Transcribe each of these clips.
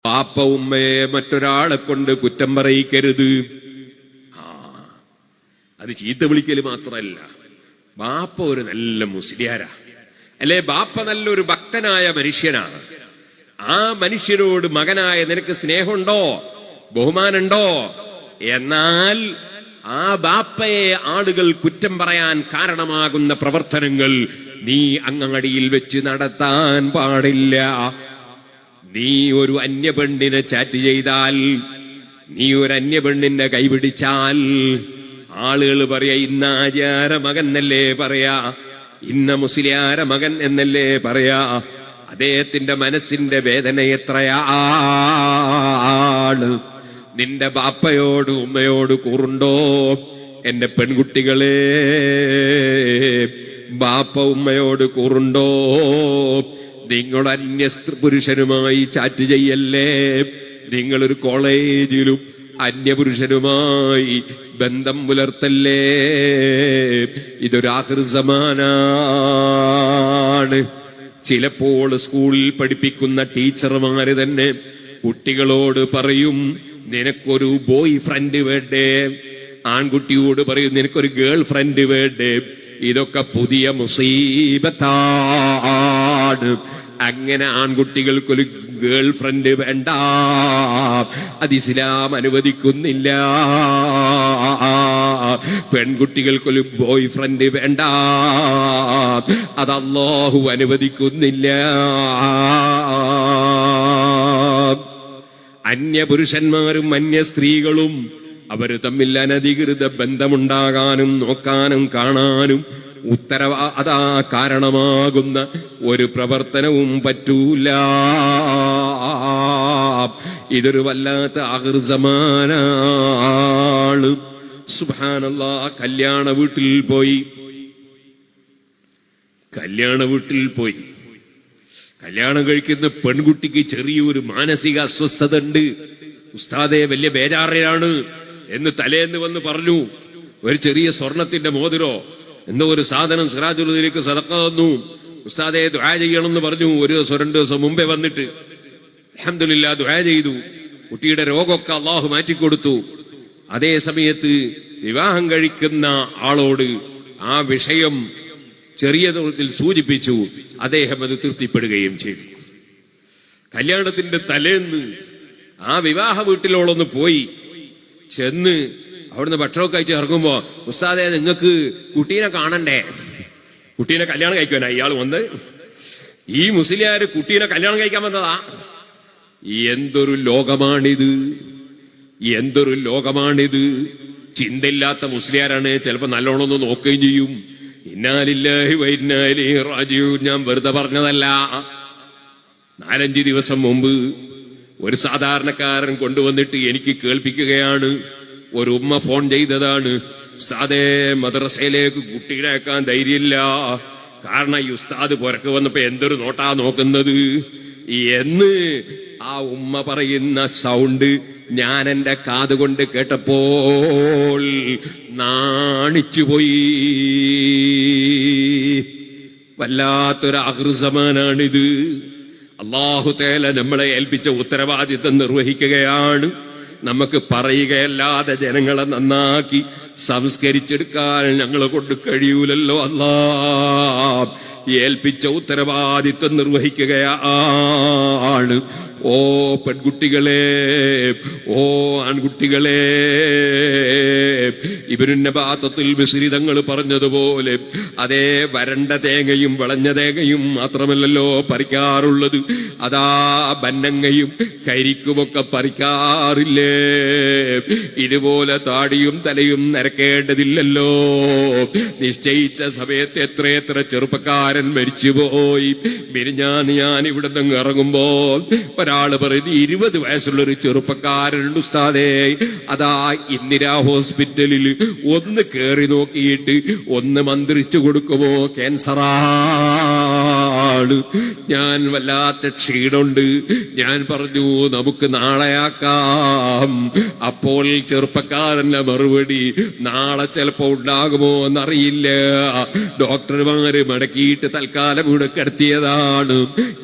പാപ്പ ഉമ്മയെ മറ്റൊരാളെ കൊണ്ട് കുറ്റം പറയിക്കരുത്. അത് ചീത്ത വിളിക്കല് മാത്രമല്ല, ബാപ്പ ഒരു നല്ല മുസ്ലിയാരാ, അല്ലെ ബാപ്പ നല്ലൊരു ഭക്തനായ മനുഷ്യനാണ്. ആ മനുഷ്യരോട് മകനായ നിനക്ക് സ്നേഹമുണ്ടോ, ബഹുമാനുണ്ടോ? എന്നാൽ ആ ബാപ്പയെ ആളുകൾ കുറ്റം പറയാൻ കാരണമാകുന്ന പ്രവർത്തനങ്ങൾ നീ അങ്ങാടിയിൽ വെച്ച് നടത്താൻ പാടില്ല. നീ ഒരു അന്യപെണ്ണിനെ ചാറ്റ് ചെയ്താൽ, നീ ഒരു അന്യപെണ്ണിന്റെ കൈപിടിച്ചാൽ ആളുകൾ പറയാ ഇന്ന ആചാര മകൻ എന്നല്ലേ പറയാ, ഇന്ന മുസ്ലിയാര മകൻ എന്നല്ലേ പറയാ. അദ്ദേഹത്തിന്റെ മനസ്സിന്റെ വേദന എത്രയാണ്. നിന്റെ ബാപ്പയോട് ഉമ്മയോട് കൂറുണ്ടോ? എന്റെ പെൺകുട്ടികളെ, ബാപ്പ ഉമ്മയോട് കൂറുണ്ടോ? നിങ്ങൾ അന്യ പുരുഷനുമായി ചാറ്റ് ചെയ്യല്ലേ. നിങ്ങളൊരു കോളേജിലും അന്യപുരുഷനുമായി ബന്ധം പുലർത്തല്ലേ. ഇതൊരു ആഖിർ സമാനാണ്. ചിലപ്പോൾ സ്കൂളിൽ പഠിപ്പിക്കുന്ന ടീച്ചർമാര് തന്നെ കുട്ടികളോട് പറയും നിനക്കൊരു ബോയ് ഫ്രണ്ട് വേണ്ടേ, ആൺകുട്ടിയോട് പറയും നിനക്കൊരു ഗേൾ ഫ്രണ്ട് വേണ്ടേ. ഇതൊക്കെ പുതിയ മുസീബത്താണ്. അങ്ങനെ ആൺകുട്ടികൾക്കൊരു ഗേൾ ഫ്രണ്ട് വേണ്ട, അത് ഇസ്ലാം അനുവദിക്കുന്നില്ല. പെൺകുട്ടികൾക്കൊരു ബോയ് ഫ്രണ്ട് വേണ്ട, അത് അല്ലാഹു അനുവദിക്കുന്നില്ല. അന്യപുരുഷന്മാരും അന്യ സ്ത്രീകളും അവര് തമ്മിൽ അനധികൃത ബന്ധമുണ്ടാകാനും നോക്കാനും കാണാനും അതാ കാരണമാകുന്ന ഒരു പ്രവർത്തനവും പറ്റൂല. ഇതൊരു വല്ലാത്ത ആഖിർ സമാനാണ്. സുബ്ഹാനല്ലാഹ്. കല്യാണ വീട്ടിൽ പോയി കല്യാണം കഴിക്കുന്ന പെൺകുട്ടിക്ക് ചെറിയൊരു മാനസിക അസ്വസ്ഥത ഉണ്ട്. ഉസ്താദെ വലിയ ബേജാറിലാണ് എന്ന് തലേന്ന് വന്ന് പറഞ്ഞു. ഒരു ചെറിയ സ്വർണത്തിന്റെ മോതിരോ എന്തോ ഒരു സാധനം സിറാജുലുദ്ദീനിലേക്ക് സദഖ തന്നു. ഉസ്താദെ ദുആ ചെയ്യണമെന്ന് പറഞ്ഞു. ഒരു ദിവസം 2 ദിവസം മുമ്പേ വന്നിട്ട് അൽഹംദുലില്ലാഹ് ദുആ ചെയ്തു. കുട്ടിയുടെ രോഗമൊക്കെ അല്ലാഹു മാറ്റിക്കൊടുത്തു. അതേ സമയത്ത് വിവാഹം കഴിക്കുന്ന ആളോട് ആ വിഷയം ചെറിയ തോതിൽ സൂചിപ്പിച്ചു. അദ്ദേഹം അത് തൃപ്തിപ്പെടുകയും ചെയ്തു. കല്യാണത്തിന്റെ തലേന്ന് ആ വിവാഹ വീട്ടിലോളൊന്ന് പോയി ചെന്ന് അവിടുന്ന് ഭക്ഷണമൊക്കെ കഴിച്ച് ഇറങ്ങുമ്പോ ഉസ്താദെ നിങ്ങൾക്ക് കുട്ടീനെ കാണണ്ടേ, കുട്ടീനെ കല്യാണം കഴിക്കാനാ ഇയാൾ വന്ന്. ഈ മുസ്ലിയാര് കുട്ടീനെ കല്യാണം കഴിക്കാൻ വന്നതാ. എന്തൊരു ലോകമാണിത്. ചിന്തയില്ലാത്ത മുസ്ലിയാരാണ്. ചിലപ്പോ നല്ലോണം ഒന്ന് നോക്കുകയും ചെയ്യും. ഇന്നാ ലില്ലാഹി വ ഇന്നാ ഇലൈഹി റാജിഊൻ. ഞാൻ വെറുതെ പറഞ്ഞതല്ല. 4-5 ദിവസം മുമ്പ് ഒരു സാധാരണക്കാരൻ കൊണ്ടുവന്നിട്ട് എനിക്ക് കേൾപ്പിക്കുകയാണ്. ഒരു ഉമ്മ ഫോൺ ചെയ്തതാണ്. ഉസ്താദേ മദ്രസയിലേക്ക് കുട്ടികളെ അയക്കാൻ ധൈര്യമില്ല, കാരണം ഈ ഉസ്താദ് പുറക്ക് വന്നപ്പോ എന്തൊരു നോട്ടാ നോക്കുന്നത് എന്ന് ആ ഉമ്മ പറയുന്ന സൗണ്ട് ഞാൻ എന്റെ കാതുകൊണ്ട് കേട്ടപ്പോൾ നാണിച്ചുപോയി. വല്ലാത്തൊരു ആഖിർ സമാനാണിത്. അല്ലാഹു തആല നമ്മളെ ഏൽപ്പിച്ച ഉത്തരവാദിത്വം നിർവഹിക്കുകയാണ്. നമുക്ക് പറയുകയല്ലാതെ ജനങ്ങളെ നന്നാക്കി സംസ്കരിച്ചെടുക്കാൻ ഞങ്ങളെ കൊണ്ട് കഴിയൂലല്ലോ. അല്ലാഹ് ഏൽപ്പിച്ച ഉത്തരവാദിത്വം നിർവഹിക്കുകയാണ്. ഓ പെൺകുട്ടികളെ, ഓ ആൺകുട്ടികളെ, ഇബ്നു നബാത്തത്തുൽ ബിസ്രി തങ്ങൾ പറഞ്ഞതുപോലെ അതേ വരണ്ട തേങ്ങയും വിളഞ്ഞ തേങ്ങയും മാത്രമല്ലല്ലോ പറിക്കാറുള്ളത്, അതാ ബന്നങ്ങയും കരിക്കുമൊക്കെ പറിക്കാറില്ലേ. ഇതുപോലെ താടിയും തലയും നരക്കേണ്ടതില്ലല്ലോ. നിശ്ചയിച്ച സമയത്ത് എത്രയെത്ര ചെറുപ്പക്കാരൻ മരിച്ചുപോയി. മിനിഞ്ഞാന്ന് ഞാൻ ഇവിടെ നിന്ന് ഇറങ്ങുമ്പോൾ ഒരാള് പറയുന്നത് 20 വയസ്സുള്ളൊരു ചെറുപ്പക്കാരനുണ്ട് ഉസ്താദേ, അതാ ഇന്ദിരാ ഹോസ്പിറ്റലിൽ ഒന്ന് കേറി നോക്കിയിട്ട് ഒന്ന് മന്ത്രിച്ചു കൊടുക്കുമോ, ക്യാൻസറാ. പോവുകയാണ്, ഞാൻ വല്ലാത്ത ക്ഷീണമുണ്ട്. ഞാൻ പറഞ്ഞു നമുക്ക് നാളെയാക്കാം. അപ്പോൾ ചെറുപ്പക്കാരന്റെ മറുപടി, നാളെ ചിലപ്പോ ഉണ്ടാകുമോ എന്നറിയില്ല, ഡോക്ടർമാര് മടക്കിയിട്ട് തൽക്കാലം ഇവിടെ കിടത്തിയതാണ്.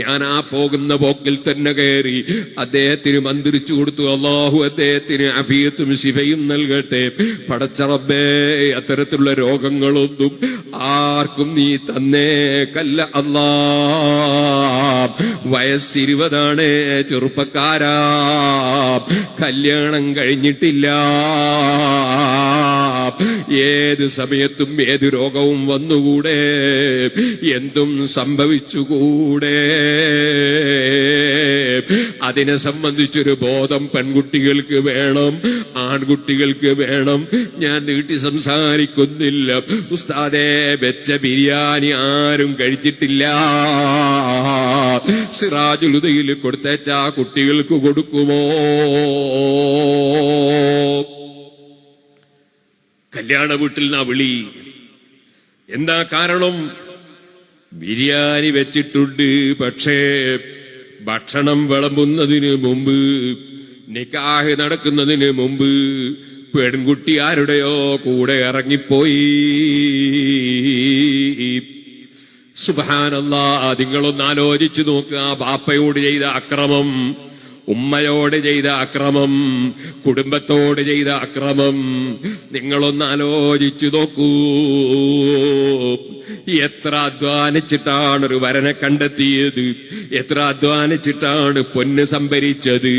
ഞാൻ ആ പോകുന്ന പോക്കിൽ തന്നെ കയറി അദ്ദേഹത്തിന് മന്ത്രിച്ചു കൊടുത്തു, അള്ളാഹു അദ്ദേഹത്തിന് അഫിയത്തും ശിഫയും നൽകട്ടെ. പടച്ച റബ്ബേ, അത്തരത്തിലുള്ള രോഗങ്ങളൊന്നും ആർക്കും നീ തന്നേക്കല്ല അല്ലാ. വയസ്സ്20 ചെറുപ്പക്കാരാ, കല്യാണം കഴിഞ്ഞിട്ടില്ല. ഏത് സമയത്തും ഏത് രോഗവും വന്നുകൂടെ, എന്തും സംഭവിച്ചുകൂടെ. അതിനെ സംബന്ധിച്ചൊരു ബോധം പെൺകുട്ടികൾക്ക് വേണം, ആൺകുട്ടികൾക്ക് വേണം. ഞാൻ നീട്ടി സംസാരിക്കുന്നില്ല. ഉസ്താദേ, വെച്ച ബിരിയാണി ആരും കഴിച്ചിട്ടില്ല. സിറാജുൽ ഹുദയിൽ കൊടുത്തേച്ച കുട്ടികൾക്ക് കൊടുക്കുമോ? കല്യാണ വീട്ടിൽ നിന്നാ വിളി. എന്താ കാരണം? ബിരിയാണി വെച്ചിട്ടുണ്ട്, പക്ഷേ ഭക്ഷണം വിളമ്പുന്നതിന് മുമ്പ്, നിക്കാഹ് നടക്കുന്നതിന് മുമ്പ് പെൺകുട്ടി ആരുടെയോ കൂടെ ഇറങ്ങിപ്പോയി. സുബ്ഹാനല്ലാഹ്, നിങ്ങളൊന്ന് ആലോചിച്ചു നോക്കുക. ബാപ്പയോട് ചെയ്ത അക്രമം, ഉമ്മയോട് ചെയ്ത അക്രമം, കുടുംബത്തോട് ചെയ്ത അക്രമം നിങ്ങളൊന്ന് ആലോചിച്ചു നോക്കൂ. എത്ര അധ്വാനിച്ചിട്ടാണ് ഒരു വരനെ കണ്ടെത്തിയത്, എത്ര അധ്വാനിച്ചിട്ടാണ് പൊന്ന് സംഭരിച്ചത്,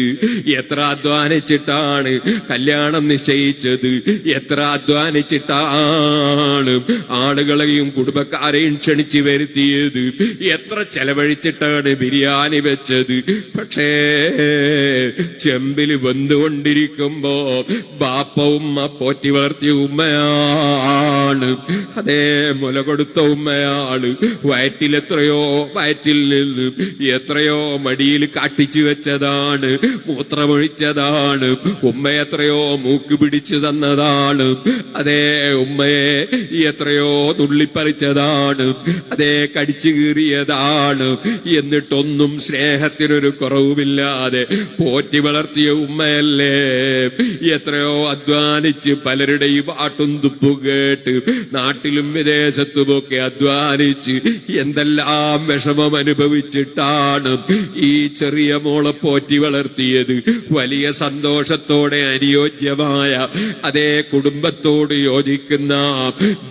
എത്ര അധ്വാനിച്ചിട്ടാണ് കല്യാണം നിശ്ചയിച്ചത്, എത്ര അധ്വാനിച്ചിട്ടാണ് ആളുകളെയും കുടുംബക്കാരെയും ക്ഷണിച്ചു വരുത്തിയത്, എത്ര ചെലവഴിച്ചിട്ടാണ് ബിരിയാണി വെച്ചത്. പക്ഷേ ചെമ്പിൽ വെന്തുകൊണ്ടിരിക്കുമ്പോ ബാപ്പ ഉമ്മ പോറ്റി വളർത്തിയ ഉമ്മയാണ്, അതേ മുല കൊടുത്ത ഉമ്മയാണ്. വയറ്റിൽ നിന്ന് എത്രയോ മടിയിൽ കാട്ടിച്ചു വെച്ചതാണ്, മൂത്രമൊഴിച്ചതാണ്. ഉമ്മ എത്രയോ മൂക്ക് പിടിച്ചു തന്നതാണ്. അതേ ഉമ്മയെ എത്രയോ നുള്ളിപ്പറിച്ചതാണ്, അതേ കടിച്ചു കീറിയതാണ്. എന്നിട്ടൊന്നും സ്നേഹത്തിനൊരു കുറവുമില്ലാതെ പോറ്റി വളർത്തിയ ഉമ്മയല്ലേ. എത്രയോ അധ്വാനിച്ച് പലരുടെയും ആട്ടും തുപ്പു കേട്ട് നാട്ടിലും വിദേശത്തുമൊക്കെ അധ്വാനിച്ച് എന്തെല്ലാം വിഷമം അനുഭവിച്ചിട്ടാണ് ഈ ചെറിയ മോളെ പോറ്റി വളർത്തിയത്. വലിയ സന്തോഷത്തോടെ അനുയോജ്യമായ അതേ കുടുംബത്തോട് യോജിക്കുന്ന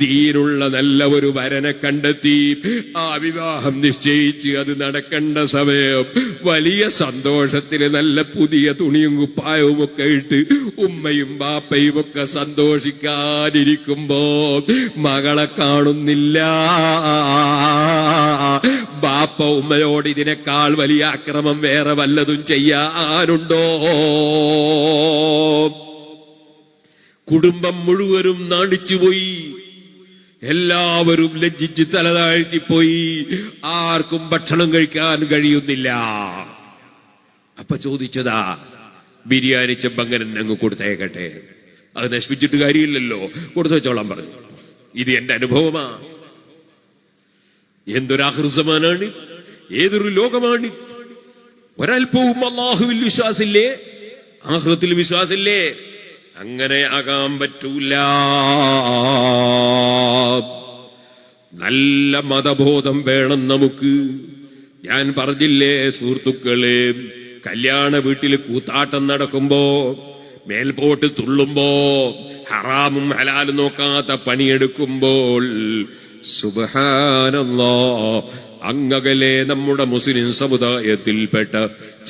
ദീനുള്ള നല്ല ഒരു വരനെ കണ്ടെത്തി ആ വിവാഹം നിശ്ചയിച്ച് അത് നടക്കേണ്ട സമയം വലിയ സന്തോഷത്തിന് നല്ല പുതിയ തുണിയും കുപ്പായവും ഒക്കെ ഇട്ട് ഉമ്മയും ബാപ്പയും ഒക്കെ സന്തോഷിക്കാതിരിക്കുമ്പോ മകളെ കാണുന്നില്ല. ബാപ്പ ഉമ്മയോട് ഇതിനേക്കാൾ വലിയ അക്രമം വേറെ വല്ലതും ചെയ്യാനുണ്ടോ? കുടുംബം മുഴുവനും നാണിച്ചുപോയി, എല്ലാവരും ലജ്ജിച്ച് തലതാഴ്ത്തിപ്പോയി, ആർക്കും ഭക്ഷണം കഴിക്കാൻ കഴിയുന്നില്ല. അപ്പൊ ചോദിച്ചതാ, ബിരിയാണി ചെമ്പങ്ങനെ അങ്ങ് കൊടുത്തേക്കട്ടെ, അത് നശിപ്പിച്ചിട്ട് കാര്യമില്ലല്ലോ, കൊടുത്തു വെച്ചോളാൻ പറഞ്ഞു. ഇത് എന്റെ അനുഭവമാ. എന്തൊരാഹൃസമാനാണ്, ഏതൊരു ലോകമാണ്. ഒരൽപ്പവും അല്ലാഹുവിൽ വിശ്വാസില്ലേ, ആഖിറത്തിൽ വിശ്വാസില്ലേ? അങ്ങനെ ആകാൻ പറ്റൂല. നല്ല മതബോധം വേണം നമുക്ക്. ഞാൻ പറഞ്ഞില്ലേ സുഹൃത്തുക്കളെ, കല്യാണ വീട്ടിൽ കൂത്താട്ടം നടക്കുമ്പോ, മേൽപോട്ട് തുള്ളുമ്പോ, ഹറാമും ഹലാലും നോക്കാത്ത പണിയെടുക്കുമ്പോൾ സുബ്ഹാനല്ലാഹ്, അങ്ങകലെ നമ്മുടെ മുസ്ലിം സമുദായത്തിൽപ്പെട്ട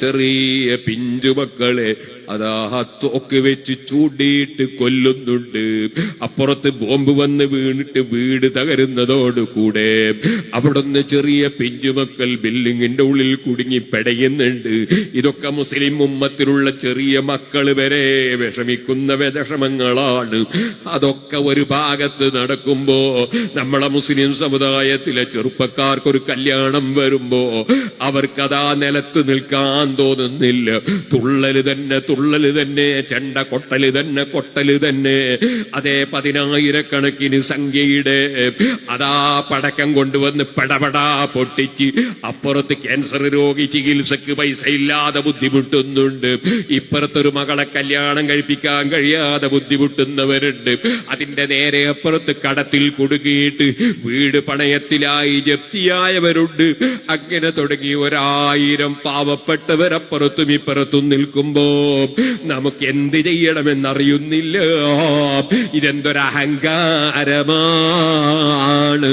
ചെറിയ പിഞ്ചുമക്കളെ അതാ തോക്ക് വെച്ച് ചൂണ്ടിയിട്ട് കൊല്ലുന്നുണ്ട്. അപ്പുറത്ത് ബോംബ് വന്ന് വീണിട്ട് വീട് തകരുന്നതോടുകൂടെ അവിടുന്ന് ചെറിയ പിഞ്ചുമക്കൾ ബിൽഡിങ്ങിന്റെ ഉള്ളിൽ കുടുങ്ങി പെടയുന്നുണ്ട്. ഇതൊക്കെ മുസ്ലിം ഉമ്മത്തിലുള്ള ചെറിയ മക്കൾ വരെ വിഷമിക്കുന്ന വിഷമങ്ങളാണ്. അതൊക്കെ ഒരു ഭാഗത്ത് നടക്കുമ്പോ നമ്മളെ മുസ്ലിം സമുദായത്തിലെ ചെറുപ്പക്കാർക്കൊരു കല്യാണം വരുമ്പോ അവർക്കതാ നിലത്ത് നിൽക്കാൻ താങ്ങാൻ തോന്നുന്നില്ല. തുള്ളല് തന്നെ, ചെണ്ട കൊട്ടല് തന്നെ. അതേ 10,000 സംഖ്യയുടെ അതാ പടക്കം കൊണ്ടുവന്ന് പടപടാ പൊട്ടിച്ച് അപ്പുറത്ത് ക്യാൻസർ രോഗി ചികിത്സക്ക് പൈസ ഇല്ലാതെ ബുദ്ധിമുട്ടുന്നുണ്ട്, ഇപ്പുറത്തൊരു മകളെ കല്യാണം കഴിപ്പിക്കാൻ കഴിയാതെ ബുദ്ധിമുട്ടുന്നവരുണ്ട്, അതിന്റെ നേരെ അപ്പുറത്ത് കടത്തിൽ കുടുങ്ങിയിട്ട് വീട് പണയത്തിലായി ജപ്തിയായവരുണ്ട്. അങ്ങനെ തുടങ്ങി 1000 പാവപ്പെട്ടവരപ്പുറത്തും ഇപ്പുറത്തും നിൽക്കുമ്പോ നമുക്ക് എന്ത് ചെയ്യണമെന്നറിയുന്നില്ല. ഇതെന്തൊരഹങ്കാരമാണ്.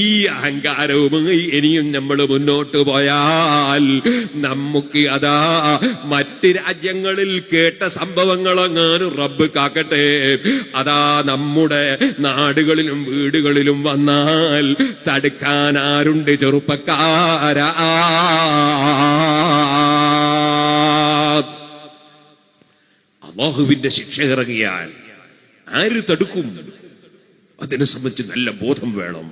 ഈ അഹങ്കാരവുമായി ഇനിയും നമ്മൾ മുന്നോട്ട് പോയാൽ നമുക്ക് അതാ മറ്റ് രാജ്യങ്ങളിൽ കേട്ട സംഭവങ്ങളെങ്ങാനും റബ്ബ് കാക്കട്ടെ, അതാ നമ്മുടെ നാടുകളിലും വീടുകളിലും വന്നാൽ തടുക്കാൻ ആരുണ്ട് ചെറുപ്പക്കാരാ? അല്ലാഹുവിന്റെ ശിക്ഷ ഇറങ്ങിയാൽ ആര് തടുക്കും? അതിനെ സംബന്ധിച്ച് നല്ല ബോധം വേണം.